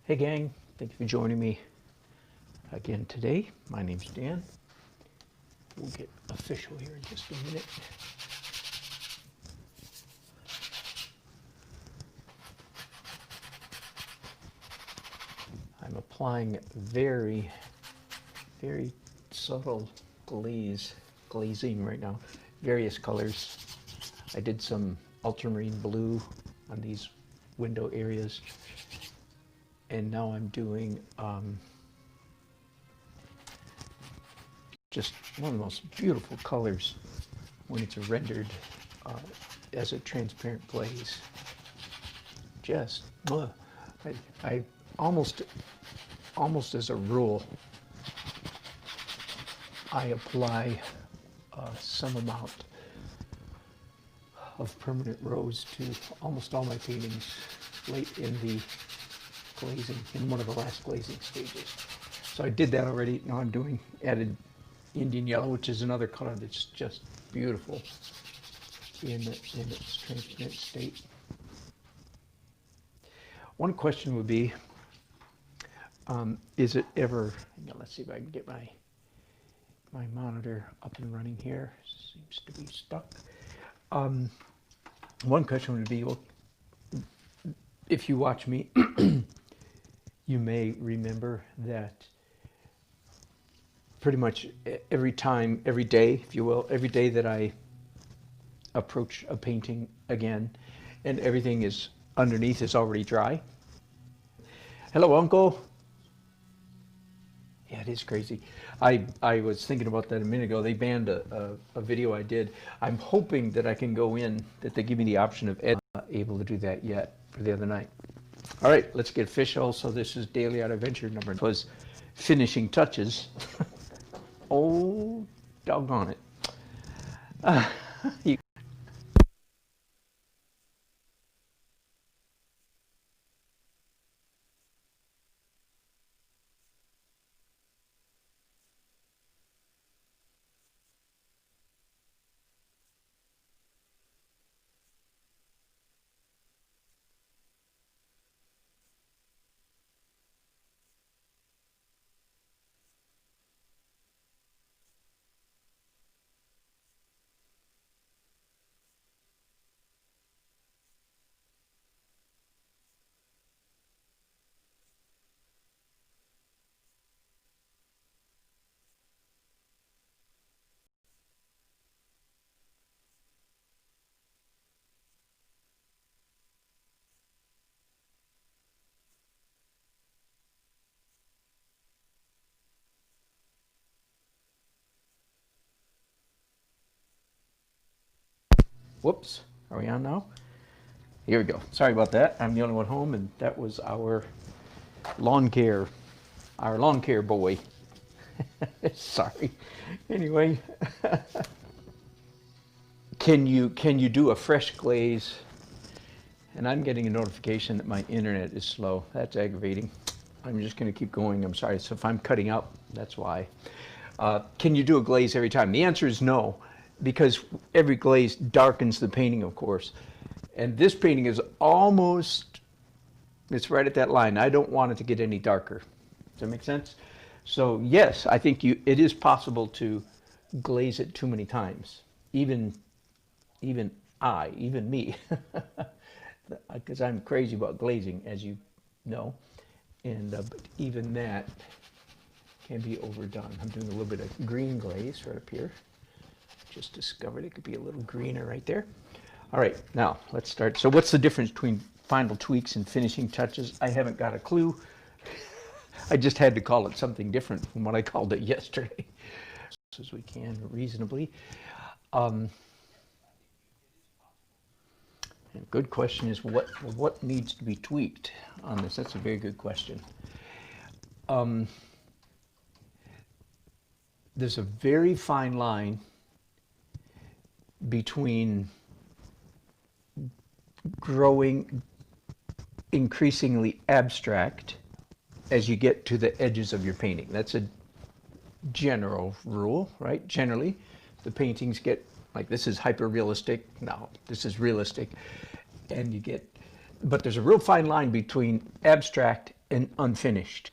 Hey gang, thank you for joining me again today. My name's Dan. We'll get official here in just a minute. I'm applying very subtle glazing right now, various colors. I did some ultramarine blue on these window areas, and now I'm doing just one of the most beautiful colors when it's rendered as a transparent glaze. Just, I almost as a rule, I apply some amount of permanent rose to almost all my paintings late in the glazing, in one of the last glazing stages. So I did that already. Now I'm doing added Indian yellow, which is another color that's just beautiful in its transparent state. One question would be, is it ever, let's see if I can get my monitor up and running here. Seems to be stuck. One question would be, well, if you watch me, you may remember that pretty much every day, if you will, every day that I approach a painting again and everything is underneath is already dry. Hello, Uncle. Yeah, it is crazy. I was thinking about that a minute ago. They banned a video I did. I'm hoping that I can go in, that they give me the option of able to do that yet for the other night. All right, let's get official. So this is Daily Art Adventure number. It was finishing touches. Oh, doggone it. Whoops, are we on now? Here we go. Sorry about that. I'm the only one home, and that was our lawn care boy. Sorry. Anyway, can you do a fresh glaze? And I'm getting a notification that my internet is slow. That's aggravating. I'm just going to keep going. I'm sorry. So if I'm cutting out, that's why. Can you do a glaze every time? The answer is no, because every glaze darkens the painting, of course. And this painting is almost, it's right at that line. I don't want it to get any darker. Does that make sense? So yes, I think it is possible to glaze it too many times. Even me, because I'm crazy about glazing, as you know. And but even that can be overdone. I'm doing a little bit of green glaze right up here. Just discovered it could be a little greener right there. All right, now let's start. So what's the difference between final tweaks and finishing touches? I haven't got a clue. I just had to call it something different from what I called it yesterday, as we can reasonably. And good question is what needs to be tweaked on this? That's a very good question. There's a very fine line between growing increasingly abstract as you get to the edges of your painting. That's a general rule, right? Generally, the paintings get, like, this is hyper-realistic, no, this is realistic, and you get, but there's a real fine line between abstract and unfinished.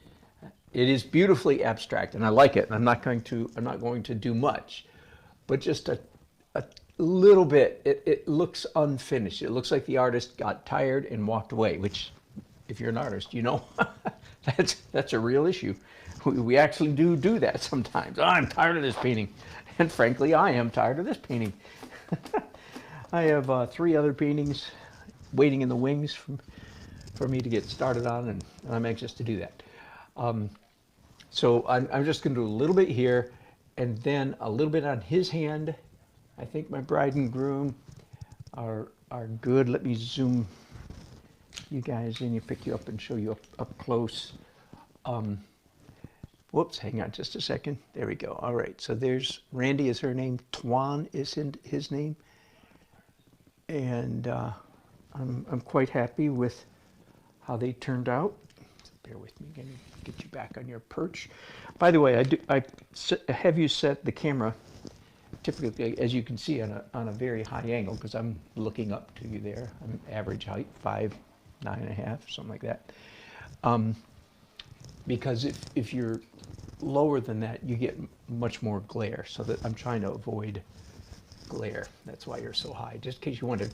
It is beautifully abstract, and I like it. I'm not going to do much, but just a little bit. It looks unfinished. It looks like the artist got tired and walked away. Which, if you're an artist, you know that's a real issue. We actually do that sometimes. Oh, I'm tired of this painting, and frankly, I am tired of this painting. I have 3 other paintings waiting in the wings for me to get started on, and I'm anxious to do that. So I'm just going to do a little bit here, and then a little bit on his hand. I think my bride and groom are good. Let me zoom you guys in, pick you up and show you up close. Whoops, hang on just a second. There we go. All right, so there's Randy is her name. Toan is his name. And I'm quite happy with how they turned out. So bear with me, I'm going to get you back on your perch. By the way, I have you set the camera, typically, as you can see, on a very high angle, because I'm looking up to you there. I'm average height, 5'9½", something like that. Because if you're lower than that, you get much more glare, so that I'm trying to avoid glare. That's why you're so high, just in case you wondered.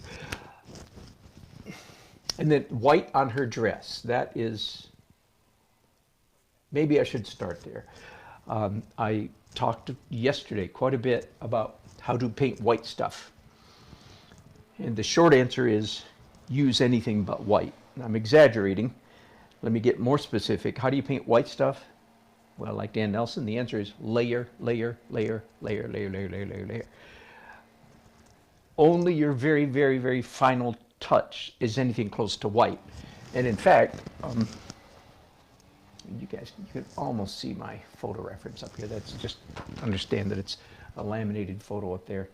And then white on her dress. That is, maybe I should start there. I talked yesterday quite a bit about how to paint white stuff. And the short answer is use anything but white. I'm exaggerating. Let me get more specific. How do you paint white stuff? Well, like Dan Nelson, the answer is layer, layer, layer, layer, layer, layer, layer, layer, layer. Only your very, very, very final touch is anything close to white. And in fact, you can almost see my photo reference up here. That's just, understand that it's a laminated photo up there.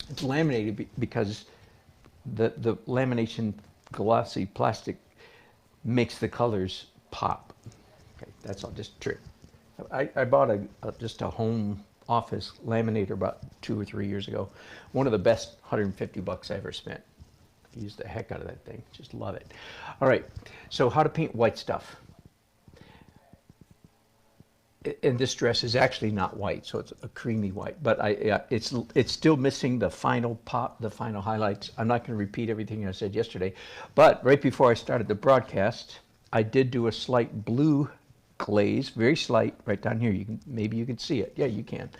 It's laminated because the lamination glossy plastic makes the colors pop. Okay, that's all, just a trick. I bought just a home office laminator about 2 or 3 years ago. One of the best $150 I ever spent. Used the heck out of that thing. Just love it. All right, so how to paint white stuff. And this dress is actually not white, so it's a creamy white, but it's still missing the final pop, the final highlights. I'm not going to repeat everything I said yesterday, but right before I started the broadcast, I did do a slight blue glaze, very slight, right down here. Maybe you can see it. Yeah, you can.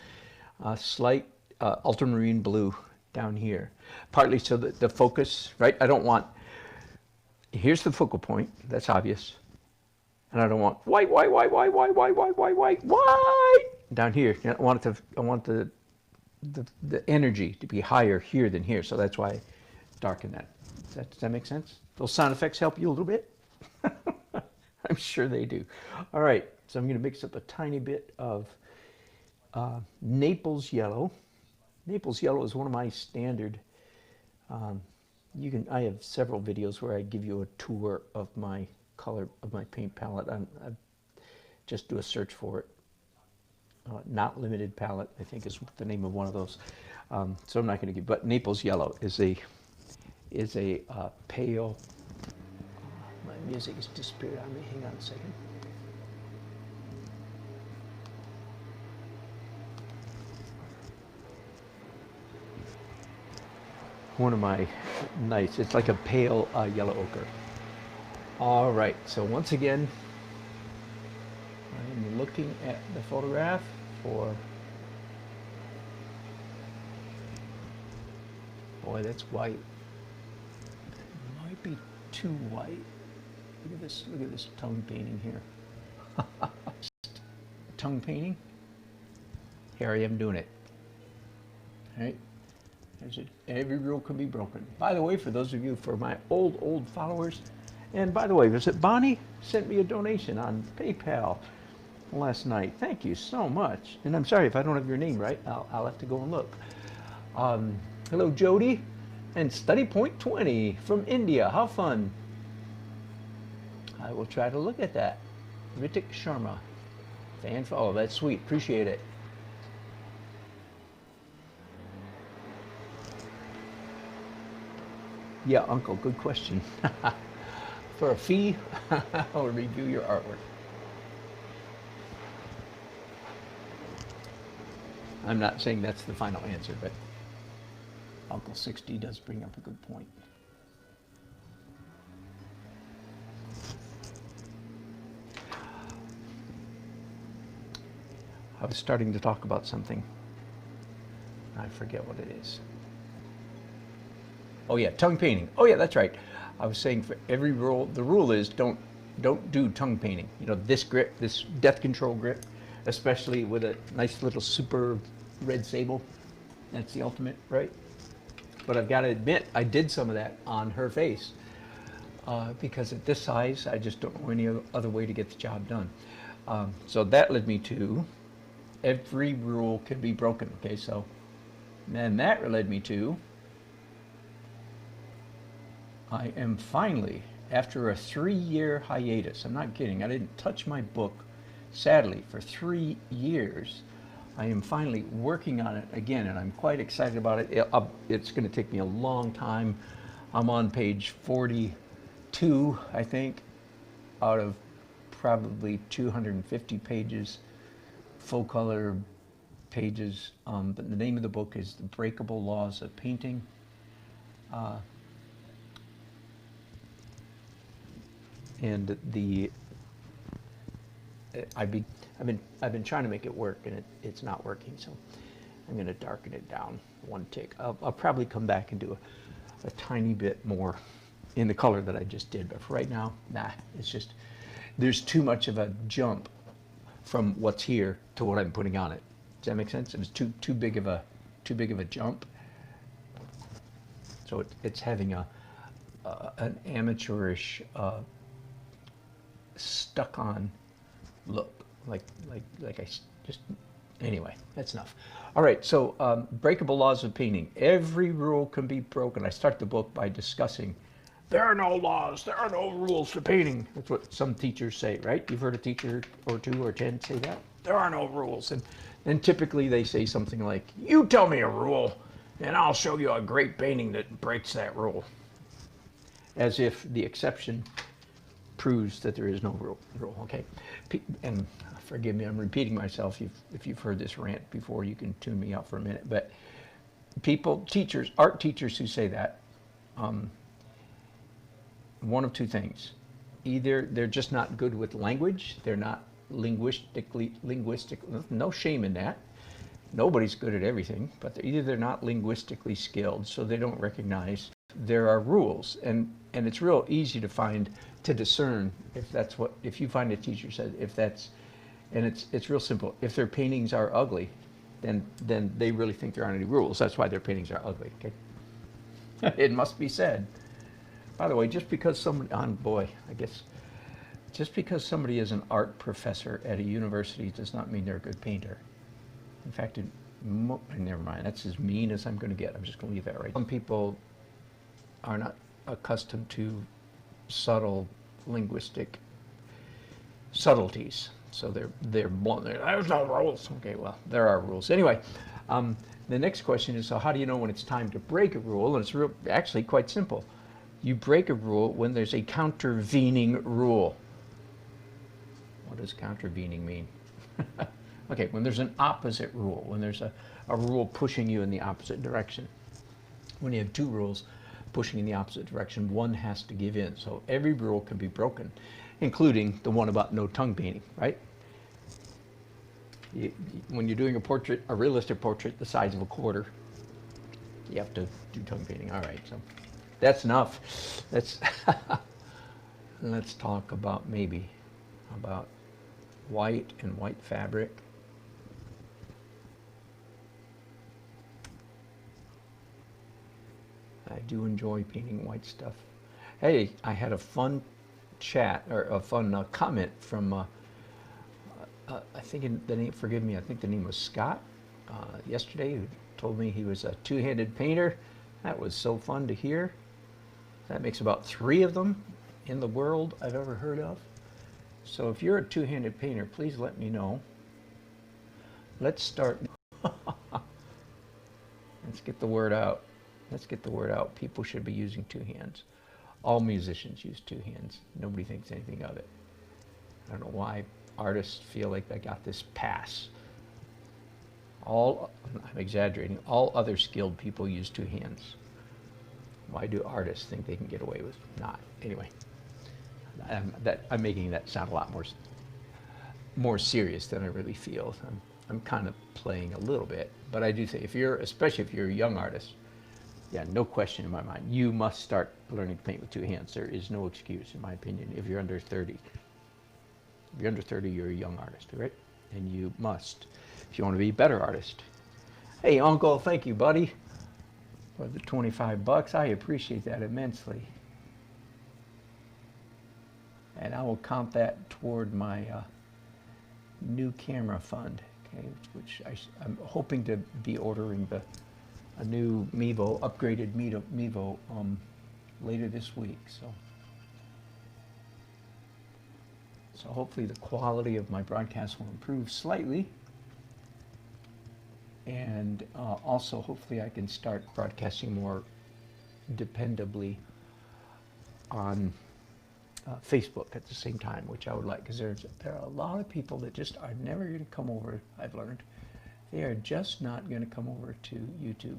Slight ultramarine blue down here, partly so that the focus, right? I don't want. Here's the focal point. That's obvious. And I don't want white down here. I want the energy to be higher here than here. So that's why I darken that. Does that make sense? Those sound effects help you a little bit? I'm sure they do. All right, so I'm going to mix up a tiny bit of Naples yellow. Naples yellow is one of my standard. I have several videos where I give you a tour of my color of my paint palette. I just do a search for it. Not limited palette, I think, is the name of one of those. So I'm not going to give. But Naples yellow is a pale. My music has disappeared on me. Hang on a second. One of my nice. It's like a pale yellow ochre. All right, so once again, I'm looking at the photograph for, boy, that's white. It might be too white. Look at this tongue painting here. Tongue painting. Here I am doing it. All right. Every rule can be broken. By the way, for those of you, for my old followers, and by the way, was it Bonnie sent me a donation on PayPal last night? Thank you so much. And I'm sorry if I don't have your name right. I'll have to go and look. Hello, Jody, and Study Point 20 from India. How fun! I will try to look at that. Ritik Sharma, fan follow. That's sweet. Appreciate it. Yeah, Uncle. Good question. For a fee, I'll review your artwork. I'm not saying that's the final answer, but Uncle 60 does bring up a good point. I was starting to talk about something. I forget what it is. Oh yeah, tongue painting. Oh yeah, that's right. I was saying for every rule, the rule is don't do tongue painting. You know, this grip, this death control grip, especially with a nice little super red sable. That's the ultimate, right? But I've got to admit, I did some of that on her face because at this size, I just don't know any other way to get the job done. So that led me to every rule can be broken. Okay, so then that led me to I am finally, after a 3-year hiatus, I'm not kidding, I didn't touch my book, sadly, for 3 years. I am finally working on it again, and I'm quite excited about it. It's going to take me a long time. I'm on page 42, I think, out of probably 250 pages, full color pages. But the name of the book is The Breakable Laws of Painting. And I've been trying to make it work, and it's not working. So I'm going to darken it down one tick. I'll probably come back and do a tiny bit more in the color that I just did. But for right now, nah. It's just there's too much of a jump from what's here to what I'm putting on it. Does that make sense? It was too big of a jump. So it's having an amateurish stuck on look, like I just, anyway, that's enough. All right, so breakable laws of painting. Every rule can be broken. I start the book by discussing there are no laws, there are no rules to painting. That's what some teachers say, right? You've heard a teacher or 2 or 10 say that. There are no rules. And then typically they say something like, you tell me a rule and I'll show you a great painting that breaks that rule. As if the exception proves that there is no rule. Okay, and forgive me, I'm repeating myself. If you've heard this rant before, you can tune me out for a minute. But teachers, art teachers who say that, one of two things: either they're just not good with language, they're not linguistic. No shame in that. Nobody's good at everything, but either they're not linguistically skilled, so they don't recognize there are rules, and it's real easy to discern if you find a teacher said and it's real simple. If their paintings are ugly, then they really think there aren't any rules. That's why their paintings are ugly. Okay, it must be said. By the way, just because somebody just because somebody is an art professor at a university does not mean they're a good painter. In fact, never mind. That's as mean as I'm going to get. I'm just going to leave that right. Some people are not accustomed to subtle linguistic subtleties, so they're blunt. There's no rules. Okay, well, there are rules. Anyway, the next question is, so how do you know when it's time to break a rule? And it's actually quite simple. You break a rule when there's a countervening rule. What does countervening mean? Okay, when there's an opposite rule, when there's a rule pushing you in the opposite direction. When you have 2 rules pushing in the opposite direction, one has to give in. So every rule can be broken, including the one about no tongue painting, right? When you're doing a realistic portrait the size of a quarter, you have to do tongue painting. All right, so that's enough. Let's talk about white and white fabric. I do enjoy painting white stuff. Hey, I had a fun chat, or a fun comment from, I think the name, forgive me, I think the name was Scott, yesterday, who told me he was a two-handed painter. That was so fun to hear. That makes about 3 of them in the world I've ever heard of. So if you're a two-handed painter, please let me know. Let's start. Let's get the word out. Let's get the word out. People should be using 2 hands. All musicians use two hands. Nobody thinks anything of it. I don't know why artists feel like they got this pass. I'm exaggerating, all other skilled people use two hands. Why do artists think they can get away with not? Anyway, I'm making that sound a lot more serious than I really feel. I'm kind of playing a little bit, but I do think especially if you're a young artist, yeah, no question in my mind, you must start learning to paint with two hands. There is no excuse, in my opinion, if you're under 30. If you're under 30, you're a young artist, right? And you must, if you want to be a better artist. Hey, Uncle, thank you, buddy, for the 25 bucks. I appreciate that immensely. And I will count that toward my new camera fund, okay, which I'm hoping to be ordering a new Mevo, upgraded Mevo later this week. So hopefully the quality of my broadcast will improve slightly. And also hopefully I can start broadcasting more dependably on Facebook at the same time, which I would like, because there are a lot of people that just are never going to come over, I've learned. They are just not going to come over to YouTube.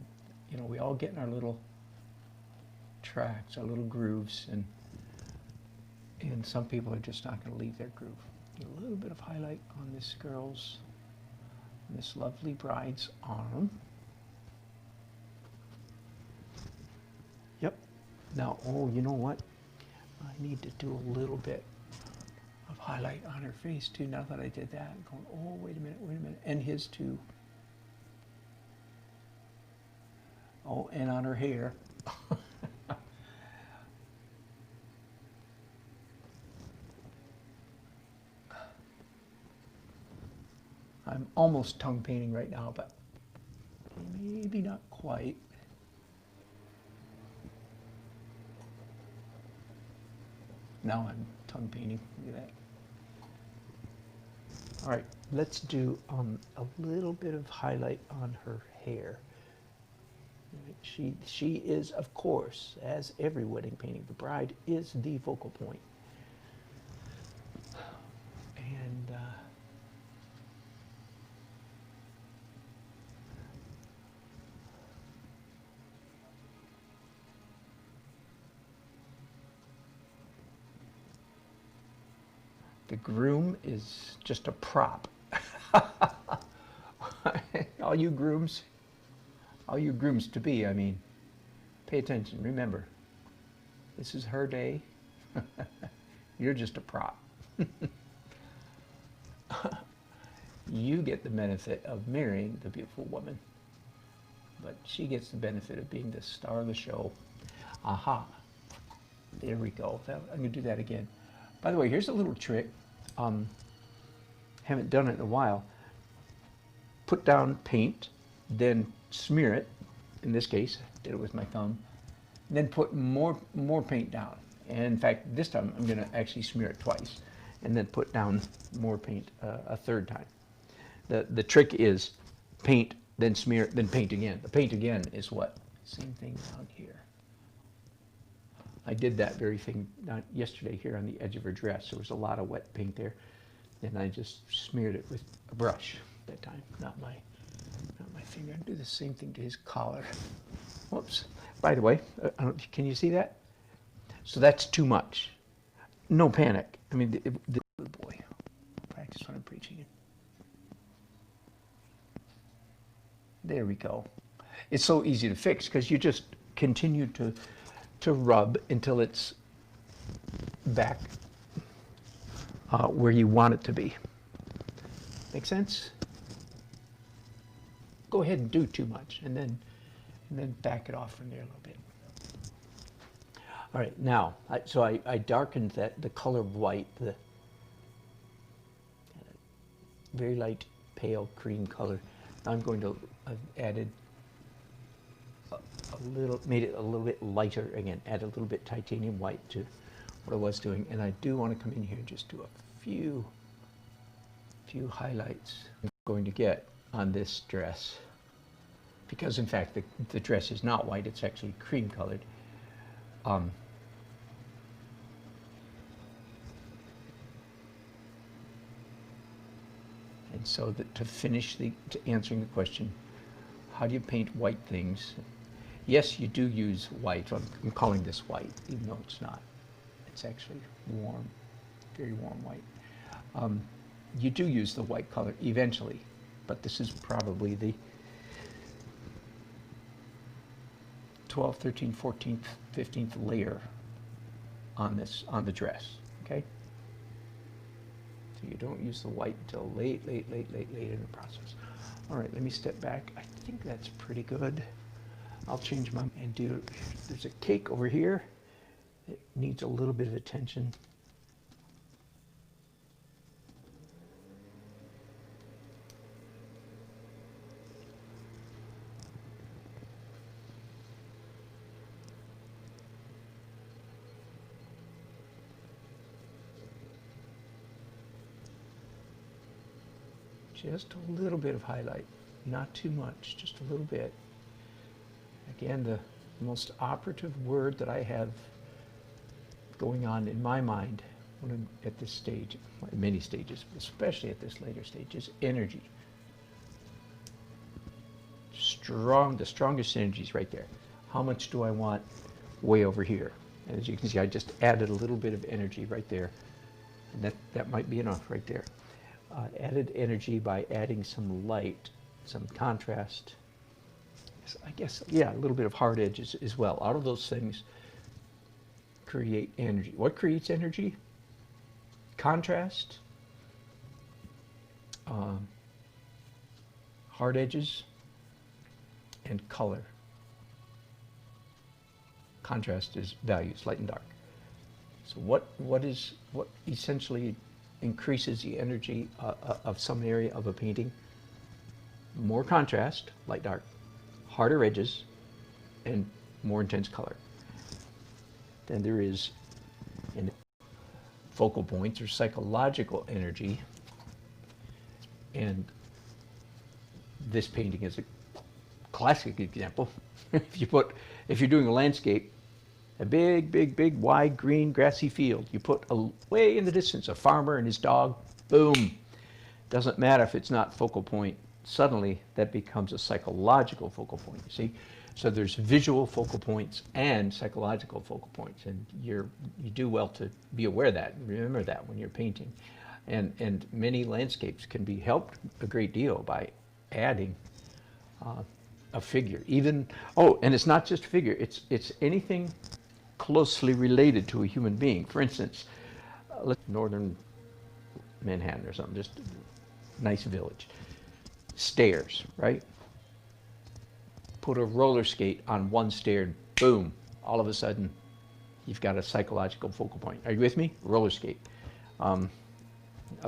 You know, we all get in our little tracks, our little grooves, and some people are just not going to leave their groove. Get a little bit of highlight on this lovely bride's arm. Yep. Now, oh, you know what? I need to do a little bit of highlight on her face too. Now that I did that, I'm going, oh, wait a minute, and his too. Oh, and on her hair. I'm almost tongue painting right now, but maybe not quite. Now I'm tongue painting. Look at that. All right, let's do a little bit of highlight on her hair. She is, of course, as every wedding painting, the bride is the focal point. And the groom is just a prop. All you grooms to be, I mean, pay attention. Remember, this is her day. You're just a prop. You get the benefit of marrying the beautiful woman, but she gets the benefit of being the star of the show. Aha. There we go. I'm going to do that again. By the way, here's a little trick. Haven't done it in a while. Put down paint, then smear it. In this case, did it with my thumb. Then put more paint down. And in fact, this time I'm going to actually smear it twice, and then put down more paint a third time. The trick is paint, then smear, then paint again. The paint again is what? Same thing down here. I did that very thing yesterday here on the edge of her dress. There was a lot of wet paint there. And I just smeared it with a brush that time, not my finger. I'll do the same thing to his collar. Whoops. By the way, can you see that? So that's too much. No panic. I mean, boy, practice what I'm preaching in. There we go. It's so easy to fix because you just continue to rub until it's back where you want it to be. Make sense? Go ahead and do too much, and then back it off from there a little bit. All right, now, I darkened the color of white, the very light pale cream color. Now I'm going to, I've added made it a little bit lighter again, add a little bit titanium white to what I was doing, and I do want to come in here and just do a few highlights I'm going to get on this dress, because in fact the dress is not white, it's actually cream colored. And so that to finish to answering the question, how do you paint white things? Yes, you do use white. I'm calling this white, even though it's not. It's actually warm, very warm white. You do use the white color eventually, but this is probably the 12th, 13th, 14th, 15th layer on the dress, okay? So you don't use the white until late in the process. All right, let me step back. I think that's pretty good. I'll change my and do. There's a cake over here. It needs a little bit of attention. Just a little bit of highlight, not too much, just a little bit. Again, the most operative word that I have going on in my mind when I'm at this stage, many stages, but especially at this later stage, is energy. The strongest energy is right there. How much do I want way over here? And as you can see, I just added a little bit of energy right there. And that might be enough right there. Added energy by adding some light, some contrast. I guess, yeah, a little bit of hard edges as well. All of those things create energy. What creates energy? Contrast, hard edges, and color. Contrast is values, light and dark. So what essentially increases the energy of some area of a painting? More contrast, light, dark, harder edges, and more intense color. Then there is in focal points or psychological energy, and this painting is a classic example. If you're doing a landscape, a big, wide, green, grassy field. You put way in the distance a farmer and his dog, boom. Doesn't matter if it's not focal point. Suddenly, that becomes a psychological focal point, you see? So there's visual focal points and psychological focal points, and you do well to be aware of that, and remember that when you're painting. And many landscapes can be helped a great deal by adding a figure. And it's not just a figure, it's anything closely related to a human being. For instance, northern Manhattan or something, just a nice village. Stairs, right? Put a roller skate on one stair, boom, all of a sudden you've got a psychological focal point. Are you with me? Roller skate. A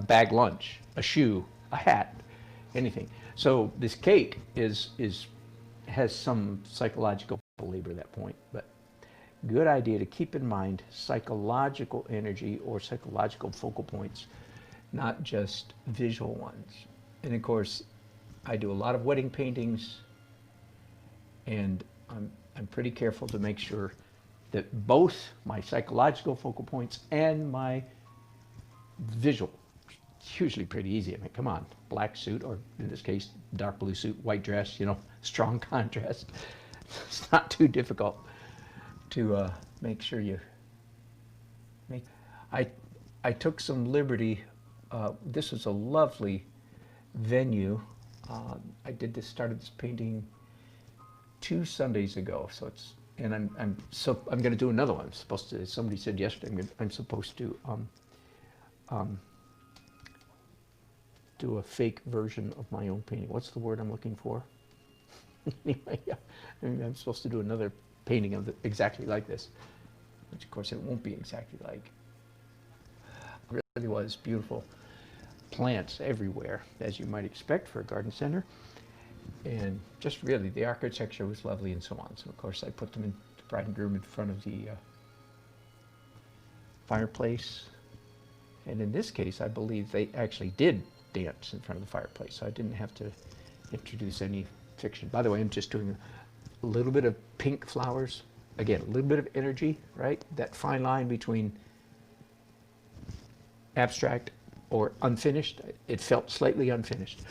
bag lunch, a shoe, a hat, anything. So this cake has some psychological labor at that point, but good idea to keep in mind psychological energy or psychological focal points, not just visual ones. And of course, I do a lot of wedding paintings, and I'm pretty careful to make sure that both my psychological focal points and my visual, it's usually pretty easy. I mean, come on, black suit, or in this case, dark blue suit, white dress, strong contrast. It's not too difficult to make sure you make. I took some liberty. This was a lovely venue. Started this painting 2 Sundays ago. So I'm going to do another one. Somebody said yesterday I'm supposed to do a fake version of my own painting. What's the word I'm looking for? Anyway, yeah, I'm supposed to do another painting of exactly like this, which of course it won't be exactly like. It really was beautiful. Plants everywhere, as you might expect for a garden center, and just really the architecture was lovely and so on. So of course I put them in, the bride and groom in front of the fireplace, and in this case I believe they actually did dance in front of the fireplace, so I didn't have to introduce any fiction. By the way, I'm just doing a little bit of pink flowers. Again, a little bit of energy, right? That fine line between abstract or unfinished. It felt slightly unfinished.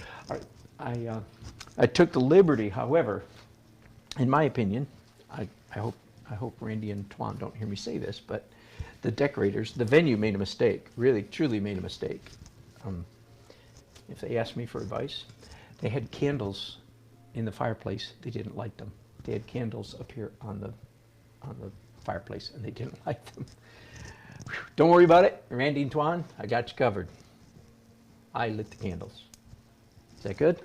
I took the liberty, however, in my opinion, I hope Randy and Toan don't hear me say this, but the decorators, the venue made a mistake, really, truly made a mistake. If they asked me for advice, they had candles in the fireplace. They didn't like them. They had candles up here on the fireplace, and they didn't like them. Whew, don't worry about it, Randy and Toan. I got you covered. I lit the candles. Is that good?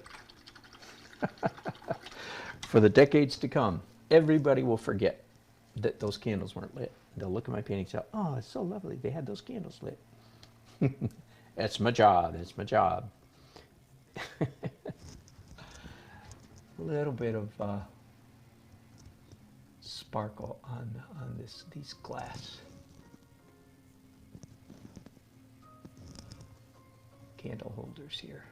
For the decades to come, everybody will forget that those candles weren't lit. They'll look at my paintings and say, "Oh, it's so lovely. They had those candles lit." That's my job. That's my job. A little bit of sparkle on these glass candle holders here.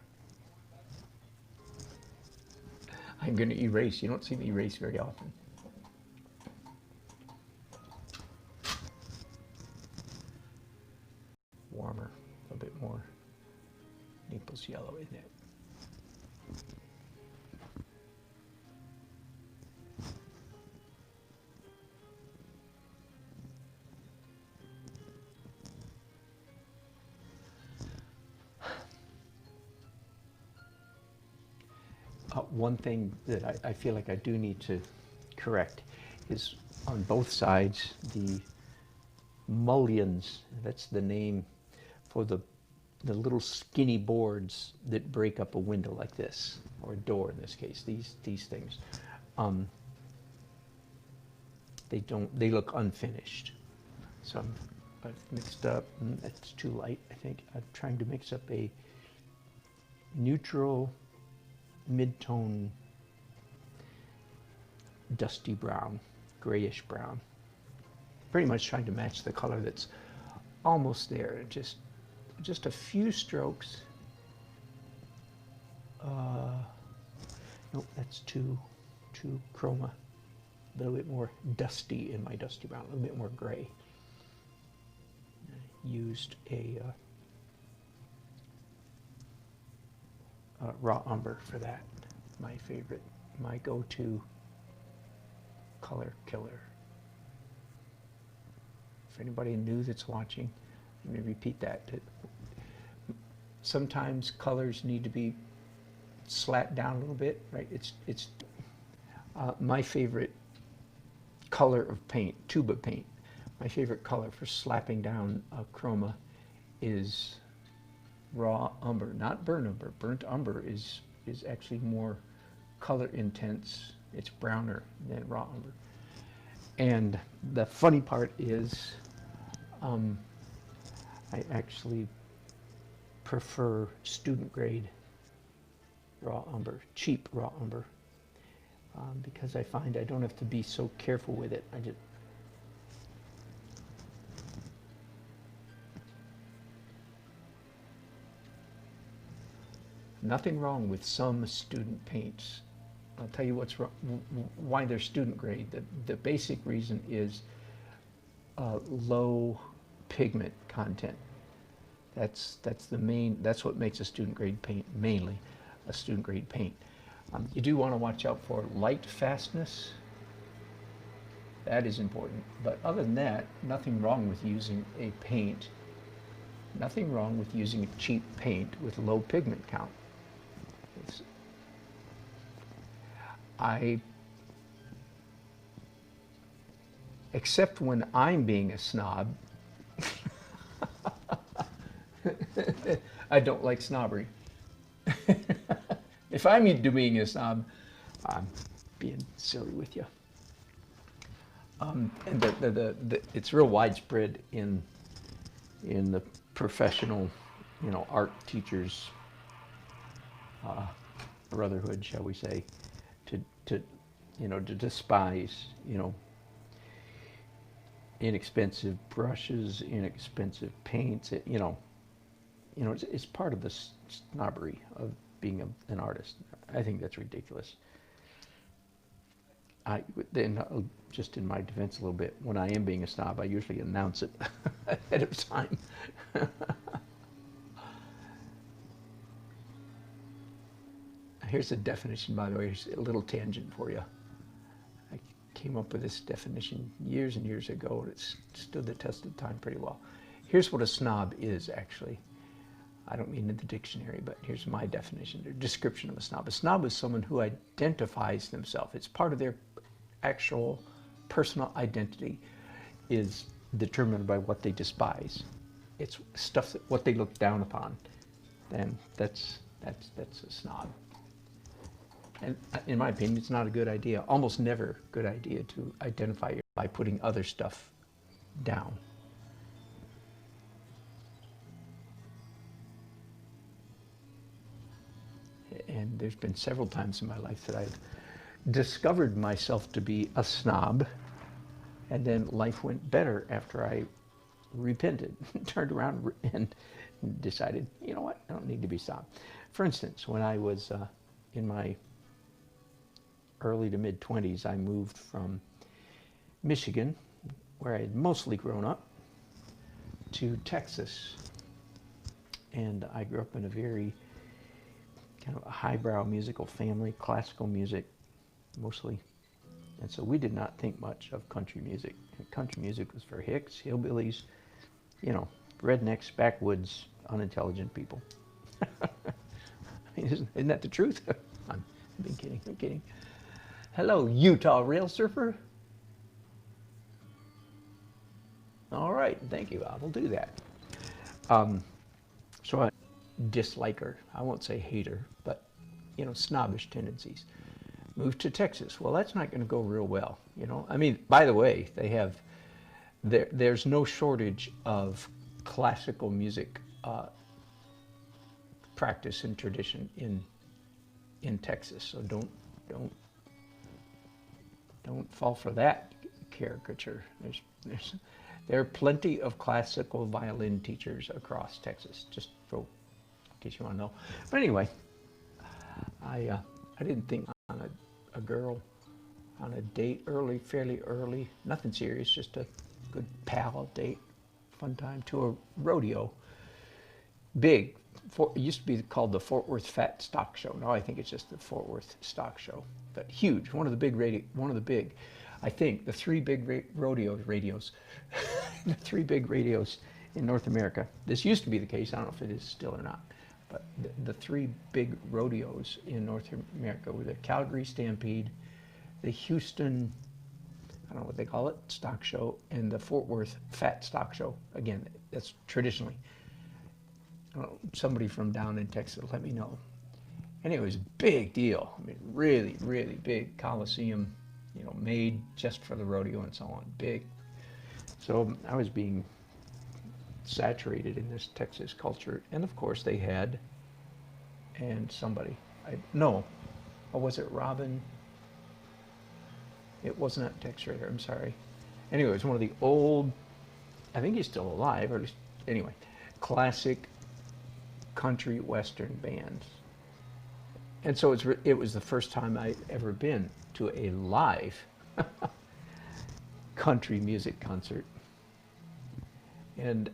I'm going to erase. You don't see me erase very often. Warmer, a little bit more Naples yellow in it. One thing that I feel like I do need to correct is on both sides, the mullions, that's the name for the little skinny boards that break up a window like this, or a door in this case, these things. They look unfinished. So I've mixed up, that's too light, I think. I'm trying to mix up a neutral mid-tone dusty brown, grayish brown. Pretty much trying to match the color that's almost there. Just a few strokes. Nope, that's too chroma. A little bit more dusty in my dusty brown, a little bit more gray. I used a raw umber for that. My favorite, my go-to color killer. For anybody new that's watching, let me repeat that. Sometimes colors need to be slapped down a little bit, right? It's my favorite color of paint, tuba paint. My favorite color for slapping down a chroma is raw umber, not burnt umber. Burnt umber is actually more color intense. It's browner than raw umber. And the funny part is I actually prefer student grade raw umber, cheap raw umber, because I find I don't have to be so careful with it. Nothing wrong with some student paints. I'll tell you what's wrong, why they're student grade. The basic reason is low pigment content. That's what makes a student grade paint, mainly a student grade paint. You do want to watch out for light fastness. That is important. But other than that, nothing wrong with using a paint. Nothing wrong with using a cheap paint with low pigment count. Except when I'm being a snob, I don't like snobbery. If I'm being a snob, I'm being silly with you. And it's real widespread in the professional, art teachers' brotherhood, shall we say, to despise, inexpensive brushes, inexpensive paints. It's part of the snobbery of being an artist. I think that's ridiculous. Just in my defense a little bit, when I am being a snob, I usually announce it ahead of time. Here's a definition, by the way. Here's a little tangent for you. I came up with this definition years and years ago, and it's stood the test of time pretty well. Here's what a snob is, actually. I don't mean in the dictionary, but here's my definition, the description of a snob. A snob is someone who identifies themselves. It's part of their actual personal identity is determined by what they despise. It's stuff that what they look down upon. Then that's a snob. And in my opinion, it's not a good idea. Almost never a good idea to identify yourself by putting other stuff down. And there's been several times in my life that I've discovered myself to be a snob, and then life went better after I repented, turned around and decided, you know what, I don't need to be a snob. For instance, when I was in my early to mid-20s, I moved from Michigan, where I had mostly grown up, to Texas. And I grew up in a very kind of a highbrow musical family, classical music mostly. And so we did not think much of country music. And country music was for hicks, hillbillies, you know, rednecks, backwoods, unintelligent people. I mean, isn't that the truth? I'm kidding, I'm kidding. Hello, Utah rail surfer. All right, thank you, I will do that. So I disliker, I won't say hater, but, you know, snobbish tendencies. Moved to Texas. Well, that's not going to go real well, you know. I mean, by the way, they have, there's no shortage of classical music practice and tradition in Texas. So don't fall for that caricature. There are plenty of classical violin teachers across Texas, just in case you want to know. But anyway, I didn't think on a girl on a date fairly early, nothing serious, just a good pal date, fun time, to a rodeo. Big, it used to be called the Fort Worth Fat Stock Show. Now I think it's just the Fort Worth Stock Show, but huge, one of the big, I think the three big radios, the three big radios in North America. This used to be the case, I don't know if it is still or not, but the three big rodeos in North America were the Calgary Stampede, the Houston, I don't know what they call it, Stock Show, and the Fort Worth Fat Stock Show. Again, that's traditionally. I don't know, somebody from down in Texas will let me know. Anyway, it was a big deal. I mean, really, really big Coliseum, you know, made just for the rodeo and so on, big. So I was being saturated in this Texas culture, and of course they had, and somebody, or was it Robin? It was not Tex Rader, I'm sorry. Anyway, it was one of the old, I think he's still alive, or at least, anyway, classic country western bands. And so it was the first time I'd ever been to a live country music concert. And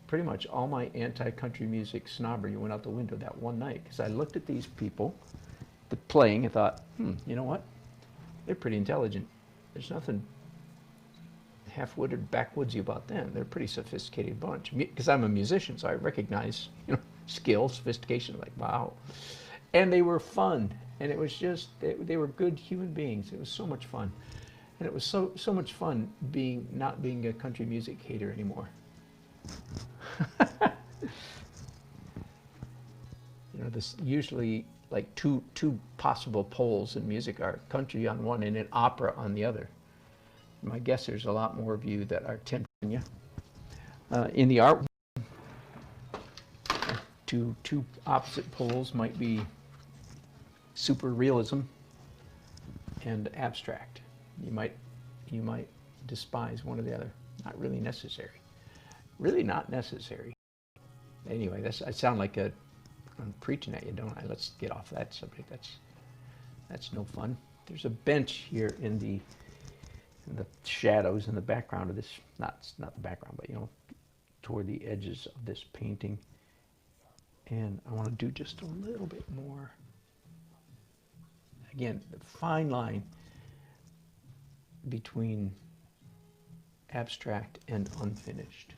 pretty much all my anti-country music snobbery went out the window that one night, because I looked at these people playing and thought, you know what? They're pretty intelligent. There's nothing half-witted, backwoodsy about them. They're a pretty sophisticated bunch. Because I'm a musician, so I recognize, you know, skill, sophistication. Like, wow. And they were fun. And it was just, they were good human beings. It was so much fun. And it was so much fun not being a country music hater anymore. You know, this usually like two possible poles in music are country on one and an opera on the other. My guess there's a lot more of you that are tempting you. In the art, two opposite poles might be super realism and abstract. You might despise one or the other. Not really necessary. Really not necessary. Anyway, I sound like I'm preaching at you, don't I? Let's get off that subject. That's no fun. There's a bench here in the shadows in the background of this, not the background, but you know, toward the edges of this painting. And I want to do just a little bit more again, the fine line between abstract and unfinished.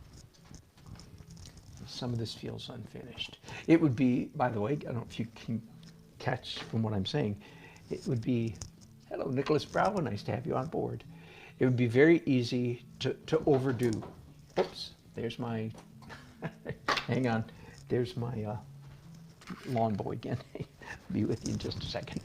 Some of this feels unfinished. It would be, by the way, I don't know if you can catch from what I'm saying, it would be, hello, Nicholas Brown, nice to have you on board. It would be very easy to overdo. Oops, there's my, hang on, there's my lawn boy again. Be with you in just a second.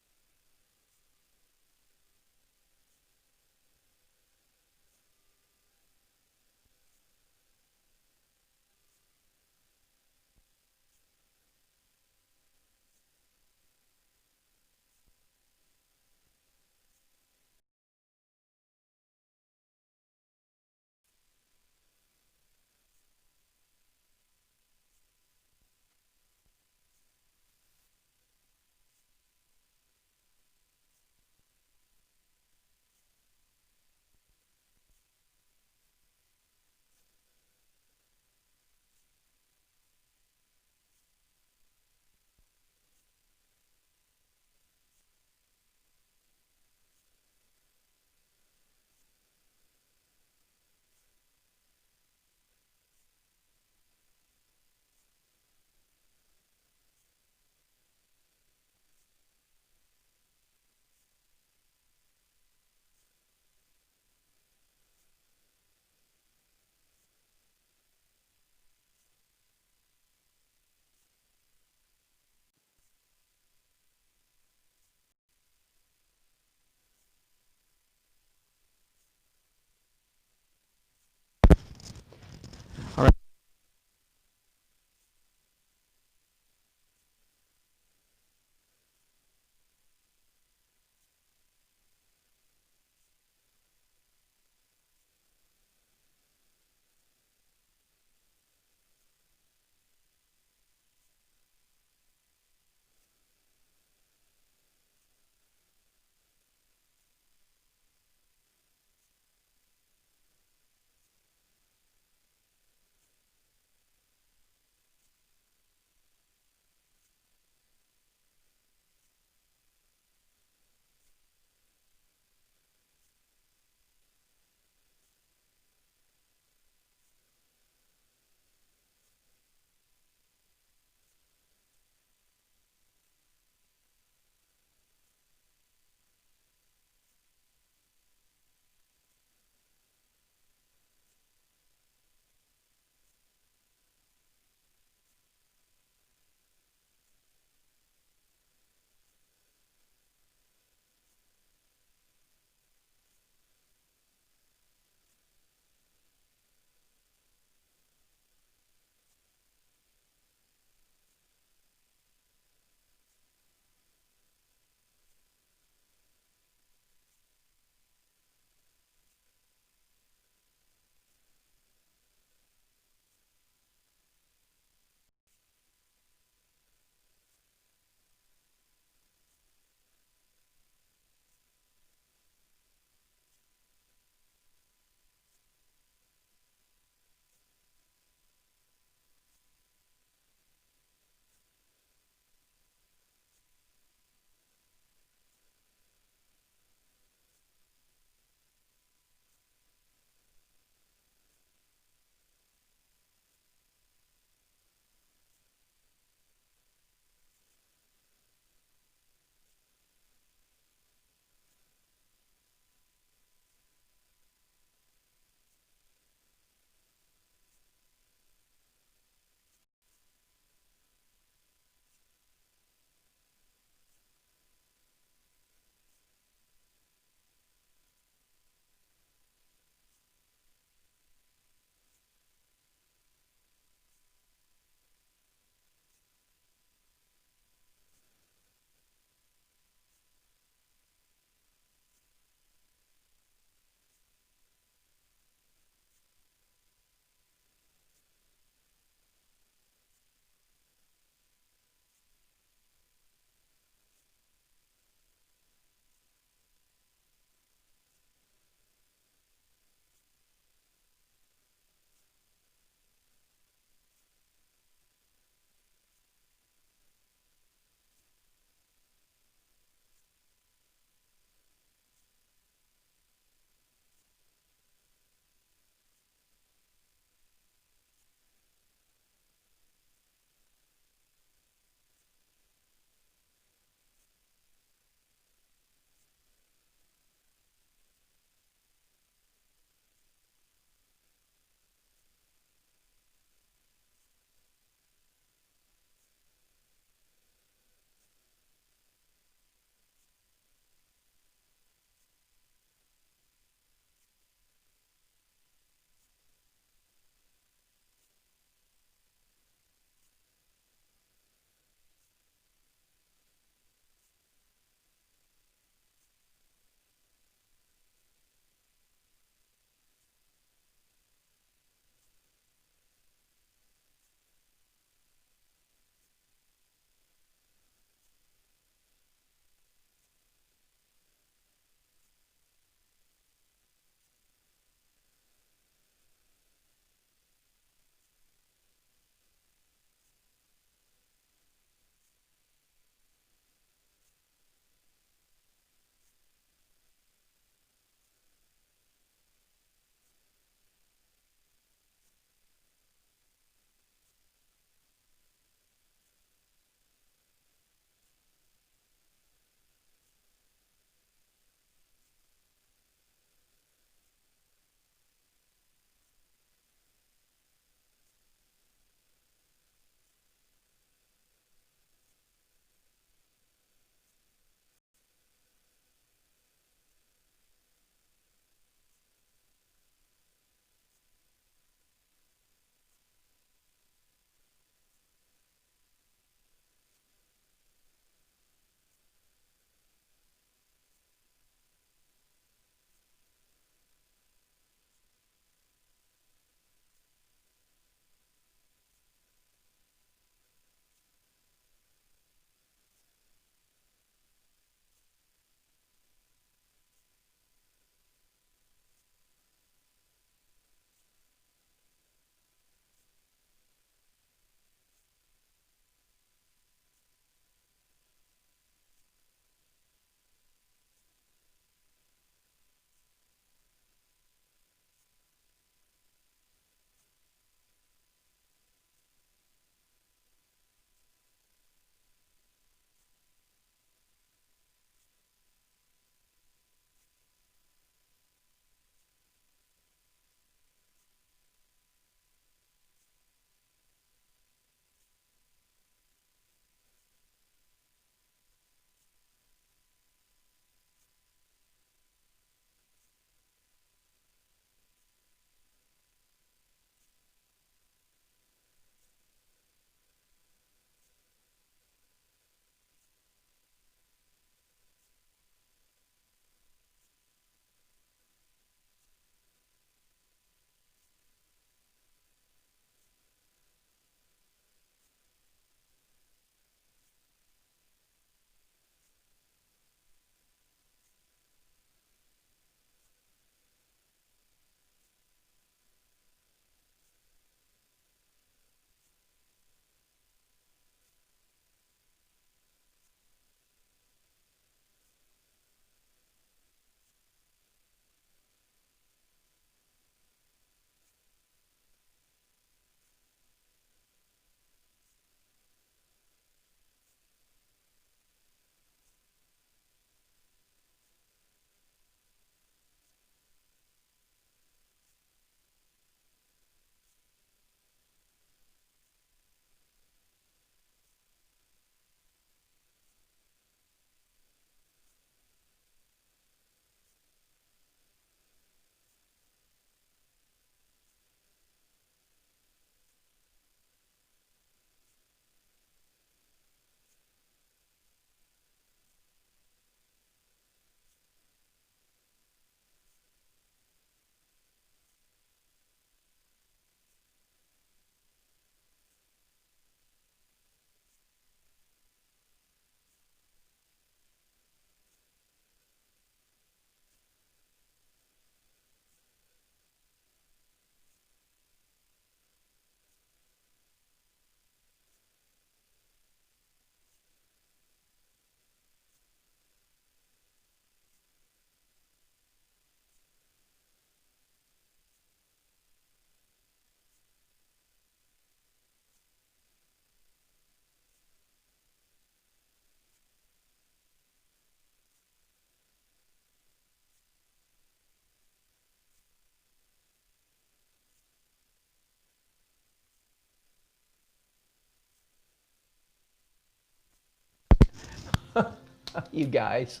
You guys.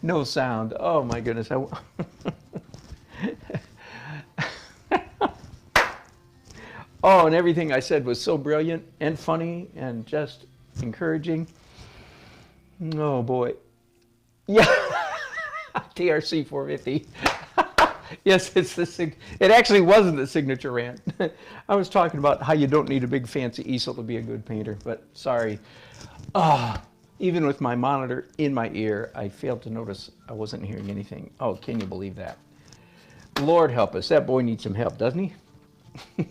No sound. Oh my goodness. Oh, and everything I said was so brilliant and funny and just encouraging. Oh boy. Yeah. TRC 450. Yes, it actually wasn't the signature rant. I was talking about how you don't need a big fancy easel to be a good painter, but sorry. Even with my monitor in my ear, I failed to notice I wasn't hearing anything. Oh, can you believe that? Lord help us. That boy needs some help, doesn't he?